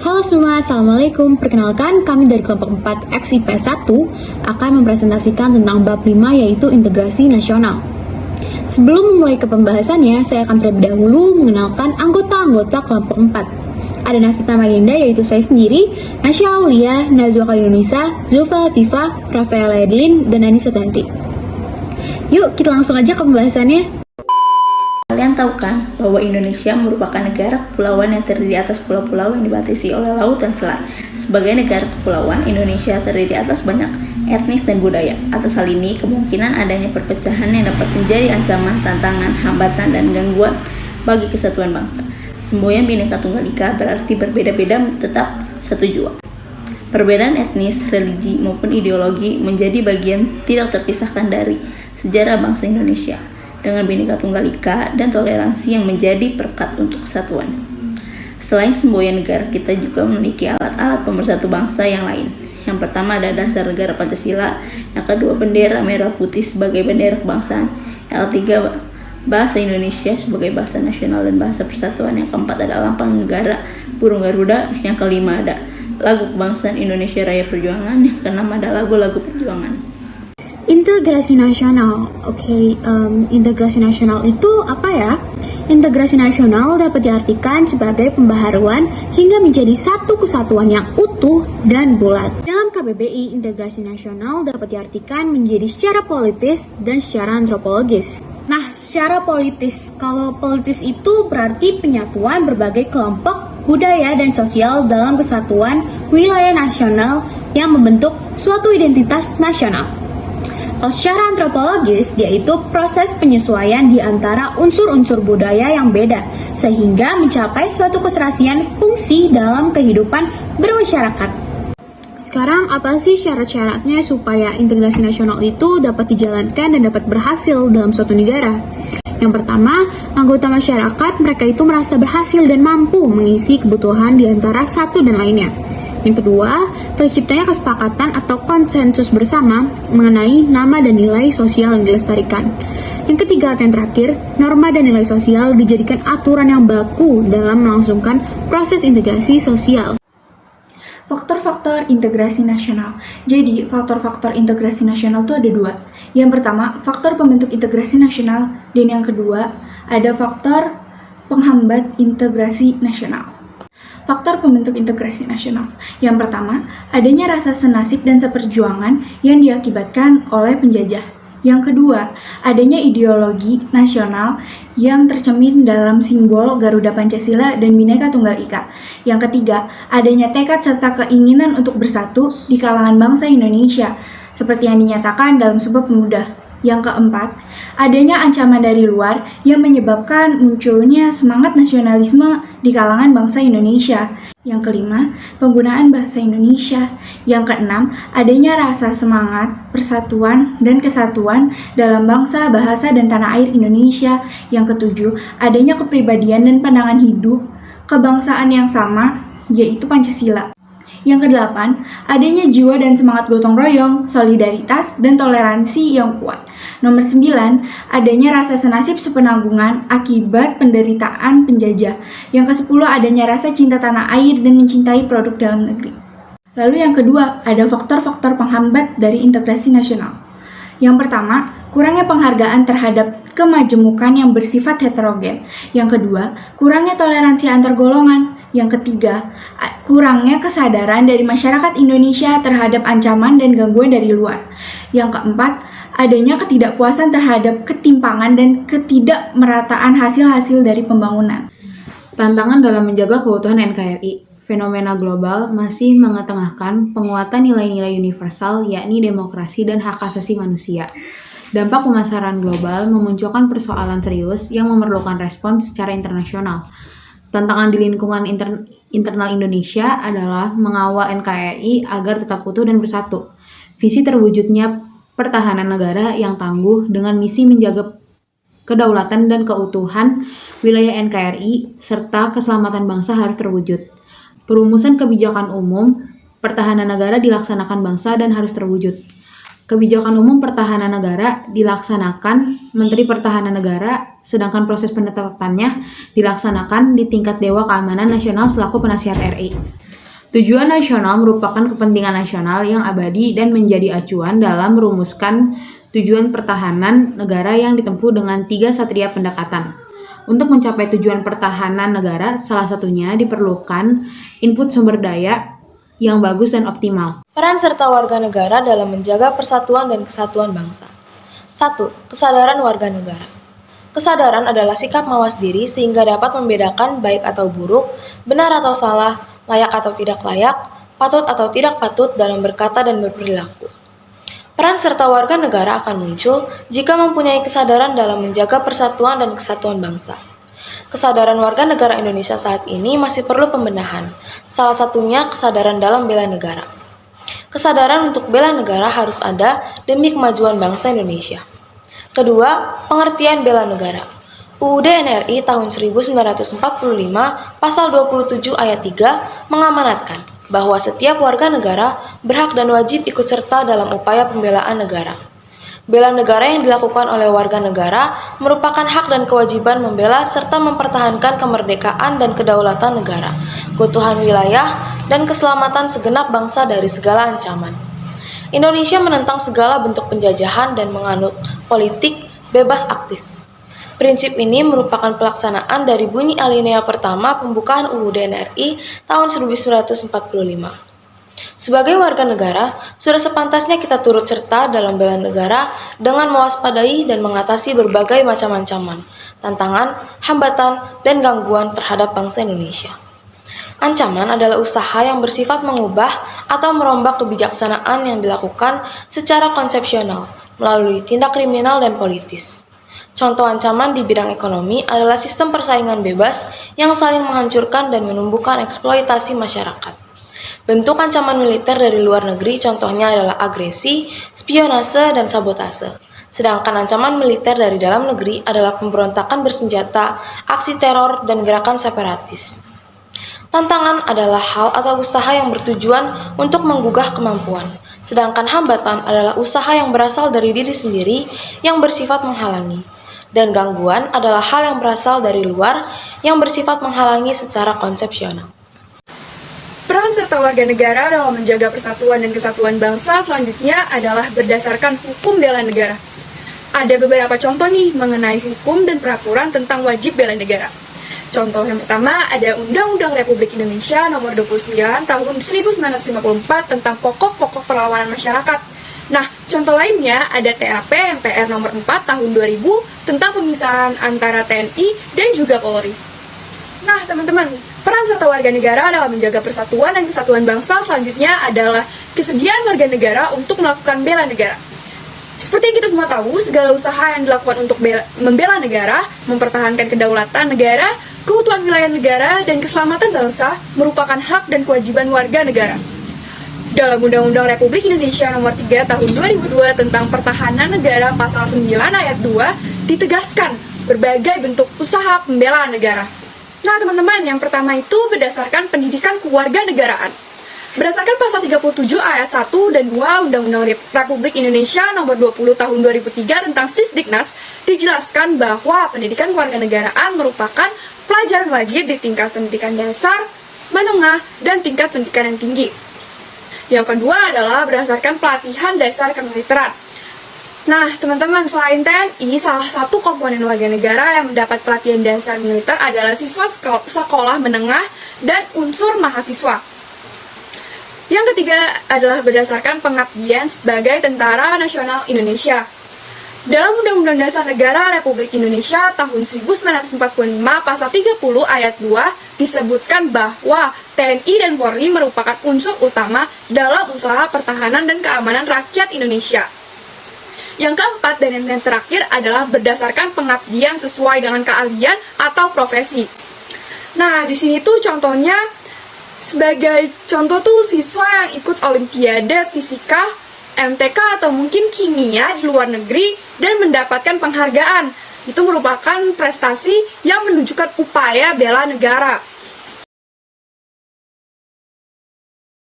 Halo semua, Assalamualaikum. Perkenalkan, kami dari kelompok 4 XIP1 akan mempresentasikan tentang bab 5 yaitu integrasi nasional. Sebelum memulai ke pembahasannya, saya akan terlebih dahulu mengenalkan anggota-anggota kelompok 4. Ada Nafita Marinda, yaitu saya sendiri, Nasya Aulia, Nazwa Khairunisa, Zulfa Hafifah, Rafaela Edlin, dan Anissa Tanti. Yuk, kita langsung aja ke pembahasannya. Kalian tahu kan bahwa Indonesia merupakan negara kepulauan yang terdiri atas pulau-pulau yang dibatasi oleh laut dan selat. Sebagai negara kepulauan, Indonesia terdiri atas banyak etnis dan budaya. Atas hal ini, kemungkinan adanya perpecahan yang dapat menjadi ancaman, tantangan, hambatan, dan gangguan bagi kesatuan bangsa. Semboyan Bhinneka Tunggal Ika berarti berbeda-beda tetap satu jua. Perbedaan etnis, religi, maupun ideologi menjadi bagian tidak terpisahkan dari sejarah bangsa Indonesia, dengan Bhinneka Tunggal Ika dan toleransi yang menjadi perekat untuk kesatuan. Selain semboyan negara, kita juga memiliki alat-alat pemersatu bangsa yang lain. Yang pertama ada dasar negara Pancasila, yang kedua bendera merah putih sebagai bendera kebangsaan, yang ketiga bahasa Indonesia sebagai bahasa nasional dan bahasa persatuan, yang keempat ada lambang negara burung Garuda, yang kelima ada lagu kebangsaan Indonesia Raya Perjuangan, yang keenam ada lagu-lagu perjuangan. Integrasi nasional. Integrasi nasional itu apa ya? Integrasi nasional dapat diartikan sebagai pembaharuan hingga menjadi satu kesatuan yang utuh dan bulat. Dalam KBBI, integrasi nasional dapat diartikan menjadi secara politis dan secara antropologis. Nah, secara politis, kalau politis itu berarti penyatuan berbagai kelompok, budaya, dan sosial dalam kesatuan wilayah nasional yang membentuk suatu identitas nasional. Kalau secara antropologis, yaitu proses penyesuaian di antara unsur-unsur budaya yang beda, sehingga mencapai suatu keserasian fungsi dalam kehidupan bermasyarakat. Sekarang, apa sih syarat-syaratnya supaya integrasi nasional itu dapat dijalankan dan dapat berhasil dalam suatu negara? Yang pertama, anggota masyarakat mereka itu merasa berhasil dan mampu mengisi kebutuhan di antara satu dan lainnya. Yang kedua, terciptanya kesepakatan atau konsensus bersama mengenai nama dan nilai sosial yang dilestarikan. Yang ketiga atau yang terakhir, norma dan nilai sosial dijadikan aturan yang baku dalam melangsungkan proses integrasi sosial. Faktor-faktor integrasi nasional. Jadi, faktor-faktor integrasi nasional itu ada dua. Yang pertama, faktor pembentuk integrasi nasional, dan yang kedua, ada faktor penghambat integrasi nasional. Faktor pembentuk integrasi nasional. Yang pertama, adanya rasa senasib dan seperjuangan yang diakibatkan oleh penjajah. Yang kedua, adanya ideologi nasional yang tercermin dalam simbol Garuda Pancasila dan Bhinneka Tunggal Ika. Yang ketiga, adanya tekad serta keinginan untuk bersatu di kalangan bangsa Indonesia, seperti yang dinyatakan dalam Sumpah Pemuda. Yang keempat, adanya ancaman dari luar yang menyebabkan munculnya semangat nasionalisme di kalangan bangsa Indonesia. Yang kelima, penggunaan bahasa Indonesia. Yang keenam, adanya rasa semangat, persatuan, dan kesatuan dalam bangsa, bahasa, dan tanah air Indonesia. Yang ketujuh, adanya kepribadian dan pandangan hidup kebangsaan yang sama, yaitu Pancasila. Yang kedelapan, adanya jiwa dan semangat gotong royong, solidaritas, dan toleransi yang kuat. Nomor 9, adanya rasa senasib sepenanggungan akibat penderitaan penjajah. Yang ke-10, adanya rasa cinta tanah air dan mencintai produk dalam negeri. Lalu yang kedua, ada faktor-faktor penghambat dari integrasi nasional. Yang pertama, kurangnya penghargaan terhadap kemajemukan yang bersifat heterogen. Yang kedua, kurangnya toleransi antar golongan. Yang ketiga, kurangnya kesadaran dari masyarakat Indonesia terhadap ancaman dan gangguan dari luar. Yang keempat, adanya ketidakpuasan terhadap ketimpangan dan ketidakmerataan hasil-hasil dari pembangunan. Tantangan dalam menjaga keutuhan NKRI. Fenomena global masih mengetengahkan penguatan nilai-nilai universal, yakni demokrasi dan hak asasi manusia. Dampak pemasaran global memunculkan persoalan serius yang memerlukan respons secara internasional. Tantangan di lingkungan internal Indonesia adalah mengawal NKRI agar tetap utuh dan bersatu. Visi terwujudnya pertahanan negara yang tangguh dengan misi menjaga kedaulatan dan keutuhan wilayah NKRI serta keselamatan bangsa harus terwujud. Perumusan kebijakan umum pertahanan negara dilaksanakan bangsa dan harus terwujud. Kebijakan umum pertahanan negara dilaksanakan Menteri Pertahanan Negara, sedangkan proses penetapannya dilaksanakan di tingkat Dewan Keamanan Nasional selaku penasihat RI. Tujuan nasional merupakan kepentingan nasional yang abadi dan menjadi acuan dalam merumuskan tujuan pertahanan negara yang ditempuh dengan 3 satria pendekatan. Untuk mencapai tujuan pertahanan negara, salah satunya diperlukan input sumber daya yang bagus dan optimal. Peran serta warga negara dalam menjaga persatuan dan kesatuan bangsa. 1. Kesadaran warga negara. Kesadaran adalah sikap mawas diri sehingga dapat membedakan baik atau buruk, benar atau salah, layak atau tidak layak, patut atau tidak patut dalam berkata dan berperilaku. Peran serta warga negara akan muncul jika mempunyai kesadaran dalam menjaga persatuan dan kesatuan bangsa. Kesadaran warga negara Indonesia saat ini masih perlu pembenahan, salah satunya kesadaran dalam bela negara. Kesadaran untuk bela negara harus ada demi kemajuan bangsa Indonesia. Kedua, pengertian bela negara. UUD NRI tahun 1945 pasal 27 ayat 3 mengamanatkan bahwa setiap warga negara berhak dan wajib ikut serta dalam upaya pembelaan negara. Bela negara yang dilakukan oleh warga negara merupakan hak dan kewajiban membela serta mempertahankan kemerdekaan dan kedaulatan negara, keutuhan wilayah, dan keselamatan segenap bangsa dari segala ancaman. Indonesia menentang segala bentuk penjajahan dan menganut politik bebas aktif. Prinsip ini merupakan pelaksanaan dari bunyi alinea pertama pembukaan UUD NRI tahun 1945. Sebagai warga negara, sudah sepantasnya kita turut serta dalam bela negara dengan mewaspadai dan mengatasi berbagai macam ancaman, tantangan, hambatan, dan gangguan terhadap bangsa Indonesia. Ancaman adalah usaha yang bersifat mengubah atau merombak kebijaksanaan yang dilakukan secara konsepsional melalui tindak kriminal dan politis. Contoh ancaman di bidang ekonomi adalah sistem persaingan bebas yang saling menghancurkan dan menumbuhkan eksploitasi masyarakat. Bentuk ancaman militer dari luar negeri contohnya adalah agresi, spionase, dan sabotase. Sedangkan ancaman militer dari dalam negeri adalah pemberontakan bersenjata, aksi teror, dan gerakan separatis. Tantangan adalah hal atau usaha yang bertujuan untuk menggugah kemampuan, sedangkan hambatan adalah usaha yang berasal dari diri sendiri yang bersifat menghalangi. Dan gangguan adalah hal yang berasal dari luar yang bersifat menghalangi secara konsepsional. Peran serta warga negara dalam menjaga persatuan dan kesatuan bangsa selanjutnya adalah berdasarkan hukum bela negara. Ada beberapa contoh nih mengenai hukum dan peraturan tentang wajib bela negara. Contoh yang pertama ada Undang-Undang Republik Indonesia Nomor 29 Tahun 1954 tentang pokok-pokok perlawanan masyarakat. Nah, contoh lainnya ada TAP MPR Nomor 4 Tahun 2000 tentang pemisahan antara TNI dan juga Polri. Nah, teman-teman, peran serta warga negara dalam menjaga persatuan dan kesatuan bangsa selanjutnya adalah kesediaan warga negara untuk melakukan bela negara. Seperti yang kita semua tahu, segala usaha yang dilakukan untuk membela negara, mempertahankan kedaulatan negara, keutuhan wilayah negara, dan keselamatan bangsa merupakan hak dan kewajiban warga negara. Dalam Undang-Undang Republik Indonesia Nomor 3 Tahun 2002 tentang Pertahanan Negara Pasal 9 Ayat 2 ditegaskan berbagai bentuk usaha pembelaan negara. Nah, teman-teman, yang pertama itu berdasarkan pendidikan kewarganegaraan. Berdasarkan pasal 37 ayat 1 dan 2 Undang-Undang Republik Indonesia Nomor 20 Tahun 2003 tentang Sisdiknas dijelaskan bahwa pendidikan kewarganegaraan merupakan pelajaran wajib di tingkat pendidikan dasar, menengah, dan tingkat pendidikan yang tinggi. Yang kedua adalah berdasarkan pelatihan dasar kemiliteran. Nah, teman-teman, selain TNI, salah satu komponen warga negara yang mendapat pelatihan dasar militer adalah siswa sekolah menengah dan unsur mahasiswa. Yang ketiga adalah berdasarkan pengabdian sebagai Tentara Nasional Indonesia. Dalam Undang-Undang Dasar Negara Republik Indonesia tahun 1945 pasal 30 ayat 2 disebutkan bahwa TNI dan Polri merupakan unsur utama dalam usaha pertahanan dan keamanan rakyat Indonesia. Yang keempat dan yang terakhir adalah berdasarkan pengabdian sesuai dengan keahlian atau profesi. Nah, di sini tuh contohnya sebagai contoh tuh siswa yang ikut olimpiade fisika, MTK atau mungkin kimia di luar negeri dan mendapatkan penghargaan. Itu merupakan prestasi yang menunjukkan upaya bela negara.